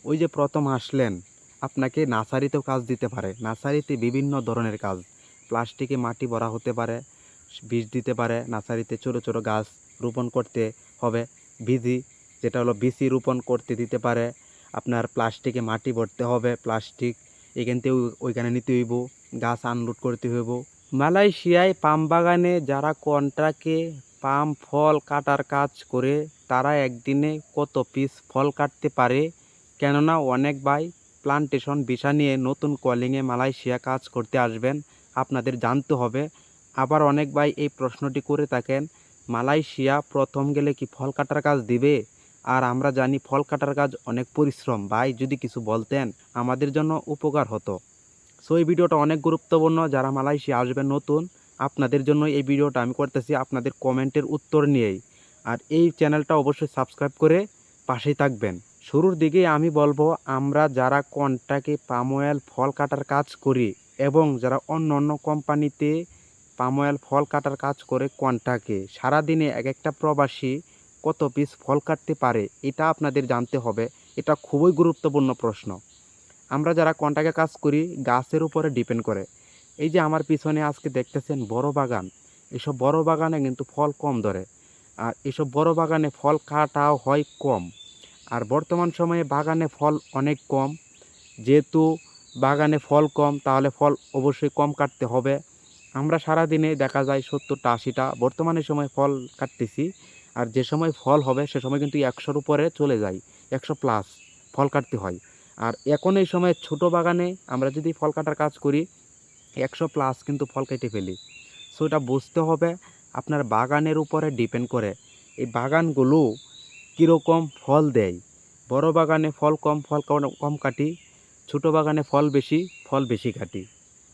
ওই যে প্রথম আসলেন, আপনাকে নার্সারিতেও কাজ দিতে পারে। নার্সারিতে বিভিন্ন ধরনের কাজ, প্লাস্টিকে মাটি ভরা হতে পারে, বীজ দিতে পারে। নার্সারিতে ছোটো ছোটো গাছ রোপণ করতে হবে, বীজি যেটা হলো বিচি রোপণ করতে দিতে পারে। আপনার প্লাস্টিকে মাটি ভরতে হবে, প্লাস্টিক এখান থেকে ওইখানে নিতে হইব, গাছ আনলোড করতে হইব। মালয়েশিয়ায় পাম বাগানে যারা কন্ট্রাক্টে পাম ফল কাটার কাজ করে তারা একদিনে কত পিস ফল কাটতে পারে? কেননা অনেক ভাই প্লান্টেশন ভিসা নিয়ে নতুন কলিংয়ে মালয়েশিয়া কাজ করতে আসবেন, আপনাদের জানতে হবে। আবার অনেক ভাই এই প্রশ্নটি করে থাকেন, মালয়েশিয়া প্রথম গেলে কি ফল কাটার কাজ দিবে? আর আমরা জানি ফল কাটার কাজ অনেক পরিশ্রম। ভাই যদি কিছু বলতেন আমাদের জন্য উপকার হতো। সো এই ভিডিওটা অনেক গুরুত্বপূর্ণ, যারা মালয়েশিয়া আসবেন নতুন, আপনাদের জন্য এই ভিডিওটা আমি করতেছি আপনাদের কমেন্টের উত্তর নিয়েই। আর এই চ্যানেলটা অবশ্যই সাবস্ক্রাইব করে পাশেই থাকবেন। শুরুর দিকেই আমি বলবো, আমরা যারা কন্ট্রাক্টে পাম অয়েল ফল কাটার কাজ করি এবং যারা অন্য অন্য কোম্পানিতে পাম অয়েল ফল কাটার কাজ করে কন্ট্রাক্টে, সারাদিনে এক একটা প্রবাসী কত পিস ফল কাটতে পারে এটা আপনাদের জানতে হবে। এটা খুবই গুরুত্বপূর্ণ প্রশ্ন। আমরা যারা কন্ট্রাক্টে কাজ করি গাছের উপরে ডিপেন্ড করে। এই যে আমার পিছনে আজকে দেখতেছেন বড় বাগান, এসব বড় বাগানে কিন্তু ফল কম ধরে। আর এসব বড় বাগানে ফল কাটাও হয় কম। আর বর্তমান সময়ে বাগানে ফল অনেক কম, যেহেতু বাগানে ফল কম তাহলে ফল অবশ্যই কম কাটতে হবে। আমরা সারাদিনে দেখা যায় 70টা 80টা বর্তমানে সময় ফল কাটতেছি। আর যে সময় ফল হবে সে সময় কিন্তু 100-র উপরে চলে যায়, 100+ ফল কাটতে হয়। আর এখন এই সময় ছোট বাগানে আমরা যদি ফল কাটার কাজ করি 100+ কিন্তু ফল কেটে ফেলি। সো এটা বুঝতে হবে, আপনার বাগানের উপরে ডিপেন্ড করে এই বাগানগুলো কীরকম ফল দেয়। বড় বাগানে ফল কম, ফল কম কাটি, ছোট বাগানে ফল বেশি কাটি।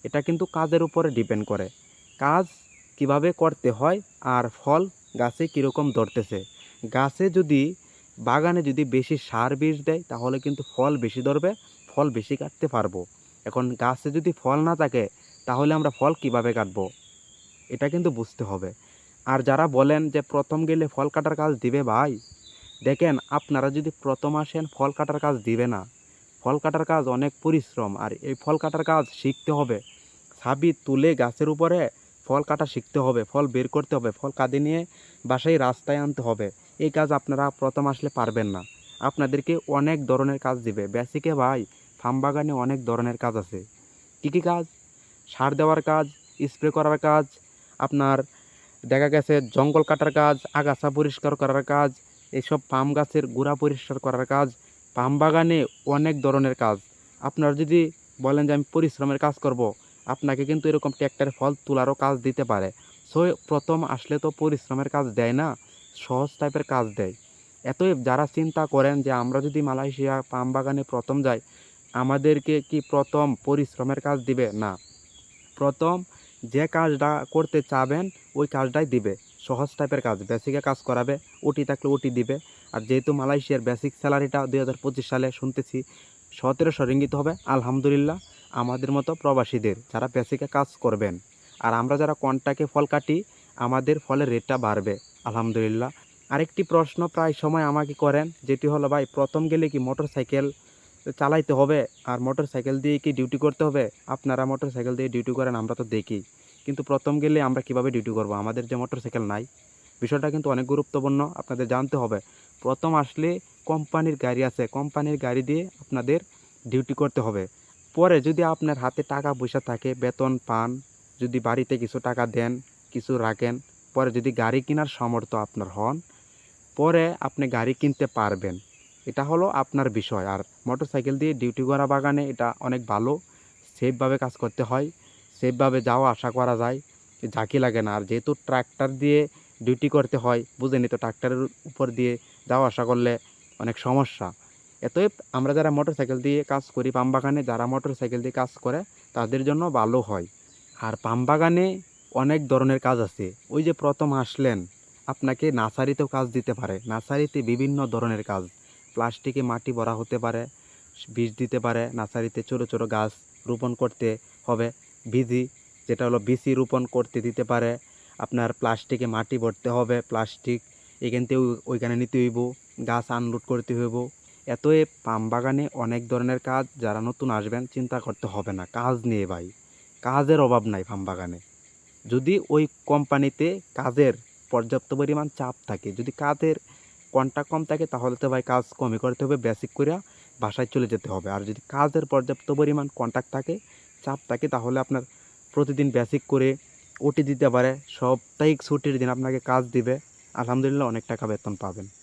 এটা কিন্তু কাজের উপরে ডিপেন্ড করে, কাজ কিভাবে করতে হয় আর ফল গাছে কীরকম ধরতেছে। গাছে যদি বাগানে যদি বেশি সার বিষ দেয় তাহলে কিন্তু ফল বেশি ধরবে, ফল বেশি কাটতে পারবো। এখন গাছে যদি ফল না থাকে তাহলে আমরা ফল কিভাবে কাটবো, এটা কিন্তু বুঝতে হবে। আর যারা বলেন যে প্রথম গেলে ফল কাটার কাজ দিবে, ভাই দেখেন আপনারা যদি প্রথম আসেন ফল কাটার কাজ দিবে না। ফল কাটার কাজ অনেক পরিশ্রম, আর এই ফল কাটার কাজ শিখতে হবে। ছাবি তুলে গাছের উপরে ফল কাটা শিখতে হবে, ফল বের করতে হবে, ফল কাঁধে নিয়ে বাসায় রাস্তায় আনতে হবে। এই কাজ আপনারা প্রথম আসলে পারবেন না, আপনাদেরকে অনেক ধরনের কাজ দিবে বেসিকে। ভাই ফার্ম বাগানে অনেক ধরনের কাজ আছে। কী কী কাজ? সার দেওয়ার কাজ, স্প্রে করার কাজ, আপনার দেখা গেছে জঙ্গল কাটার কাজ, আগাছা পরিষ্কার করার কাজ, এসব পাম গাছের গোড়া পরিষ্কার করার কাজ। পাম বাগানে অনেক ধরনের কাজ। আপনারা যদি বলেন যে আমি পরিশ্রমের কাজ করব, আপনাকে কিন্তু এরকম ট্র্যাক্টরে ফল তোলারও কাজ দিতে পারে। সো প্রথম আসলে তো পরিশ্রমের কাজ দেয় না, সহজ টাইপের কাজ দেয়। এতএব যারা চিন্তা করেন যে আমরা যদি মালয়েশিয়া পাম বাগানে প্রথম যাই আমাদেরকে কি প্রথম পরিশ্রমের কাজ দিবে? না, প্রথম যে কাজটা করতে চাবেন ওই কাজটাই দিবে, সহজ টাইপের কাজ, বেসিকে কাজ করাবে, ওটি থাকলে ওটি দিবে। আর যেহেতু মালয়েশিয়ার বেসিক স্যালারিটা 2025 সালে শুনতেছি 1700 রিঙ্গিত হবে, আলহামদুলিল্লাহ আমাদের মতো প্রবাসীদের যারা বেসিকে কাজ করবেন। আর আমরা যারা কন্ট্রাক্টে ফল কাটি আমাদের ফলের রেটটা বাড়বে আলহামদুলিল্লাহ। আরেকটি প্রশ্ন প্রায় সময় আমাকে করেন, যেটি হলো ভাই প্রথম গেলে কি মোটর সাইকেল চালাইতে হবে আর মোটর সাইকেল দিয়ে কি ডিউটি করতে হবে? আপনারা মোটর সাইকেল দিয়ে ডিউটি করেন আমরা তো দেখি, কিন্তু প্রথম গেলে আমরা কিভাবে ডিউটি করব, আমাদের যে মোটর সাইকেল নাই। বিষয়টা কিন্তু অনেক গুরুত্বপূর্ণ, আপনাদের জানতে হবে। প্রথম আসলে কোম্পানির গাড়ি আছে, কোম্পানির গাড়ি দিয়ে আপনাদের ডিউটি করতে হবে। পরে যদি আপনার হাতে টাকা পয়সা থাকে, বেতন পান, যদি বাড়িতে কিছু টাকা দেন, কিছু রাখেন, পরে যদি গাড়ি কেনার সামর্থ্য আপনার হন, পরে আপনি গাড়ি কিনতে পারবেন। এটা হলো আপনার বিষয়। আর মোটরসাইকেল দিয়ে ডিউটি করা বাগানে এটা অনেক ভালো, সেফভাবে কাজ করতে হয়, সেফভাবে যাওয়া আসা করা যায়, ঝাঁকি লাগে না। আর যেহেতু ট্রাক্টর দিয়ে ডিউটি করতে হয়, বুঝেনি তো, ট্রাক্টরের উপর দিয়ে যাওয়া আসা করলে অনেক সমস্যা। এতএব আমরা যারা মোটরসাইকেল দিয়ে কাজ করি পাম বাগানে, যারা মোটরসাইকেল দিয়ে কাজ করে তাদের জন্য ভালো হয়। আর পাম বাগানে অনেক ধরনের কাজ আছে। ওই যে প্রথম আসলেন, আপনাকে নার্সারিতেও কাজ দিতে পারে। নার্সারিতে বিভিন্ন ধরনের কাজ, প্লাস্টিকে মাটি ভরা হতে পারে, বীজ দিতে পারে। নার্সারিতে ছোটো ছোটো গাছ রোপণ করতে হবে, বীজি যেটা হলো বিচি রোপণ করতে দিতে পারে। আপনার প্লাস্টিকে মাটি ভরতে হবে, প্লাস্টিক এখান থেকে ওইখানে নিতে হইব, গাছ আনলোড করতে হইব। এতএব পাম বাগানে অনেক ধরনের কাজ, যারা নতুন আসবেন চিন্তা করতে হবে না কাজ নিয়ে ভাই, কাজের অভাব নাই পাম বাগানে। যদি ওই কোম্পানিতে কাজের পর্যাপ্ত পরিমাণ চাপ থাকে, যদি কাজের কন্ট্রাক্ট কম থাকে তাহলে তো ভাই কাজ কমই করতে হবে, বেসিক করে বাসায় চলে যেতে হবে। আর যদি কাজের পর্যাপ্ত পরিমাণ কন্ট্রাক্ট থাকে, চাপ থাকে, তাহলে আপনার প্রতিদিন বেসিক করে ওটি দিতে পারে, সাপ্তাহিক ছুটির দিন আপনাকে কাজ দিবে, আলহামদুলিল্লাহ অনেক টাকা বেতন পাবেন।